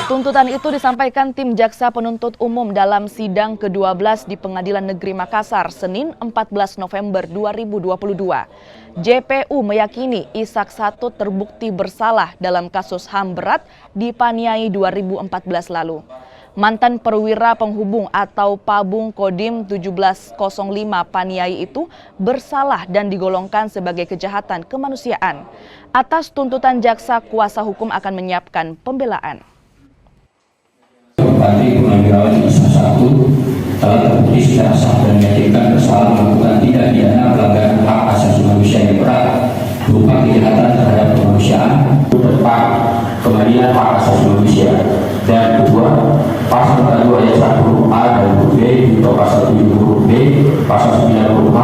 Tuntutan itu disampaikan tim jaksa penuntut umum dalam sidang ke-12 di Pengadilan Negeri Makassar, Senin 14 November 2022. JPU meyakini Ishak Satut terbukti bersalah dalam kasus HAM berat di Paniai 2014 lalu. Mantan perwira penghubung atau Pabung Kodim 1705 Paniai itu bersalah dan digolongkan sebagai kejahatan kemanusiaan. Atas tuntutan jaksa, kuasa hukum akan menyiapkan pembelaan. Bupati Purnawirawan Ishak Satut telah terbukti secara sah dan meyakinkan bersalah melakukan tindak pidana pelanggaran hak asasi manusia yang berat berupa kejahatan terhadap kemanusiaan depan Pengadilan Hak Asasi Manusia, dan kedua pasal 42 ayat 1 huruf A dan huruf B atau pasal 7 huruf B, pasal 9 huruf H,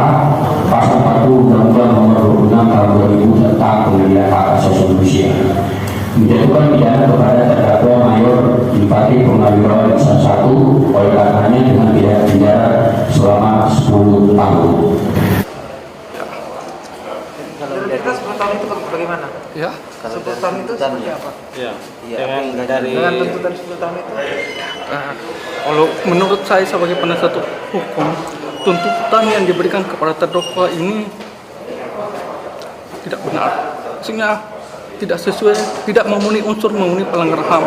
pasal 40 Undang-Undang Nomor 26 Tahun 2000 tentang Pengadilan Hak Asasi Manusia. Menjatuhkan pidana kepada terdakwa Mayor Bupati Purnawirawan Ishak Satut oleh karenanya dengan pidana penjara selama 10 tahun. Kalau kita 10 tahun itu bagaimana? Ya. 10 tahun itu seperti apa? Iya. Dengan tuntutan 10 tahun itu? Kalau menurut saya sebagai penasihat hukum, tuntutan yang diberikan kepada terdakwa ini tidak benar. Sehingga tidak sesuai, tidak memenuhi unsur pelanggaran HAM.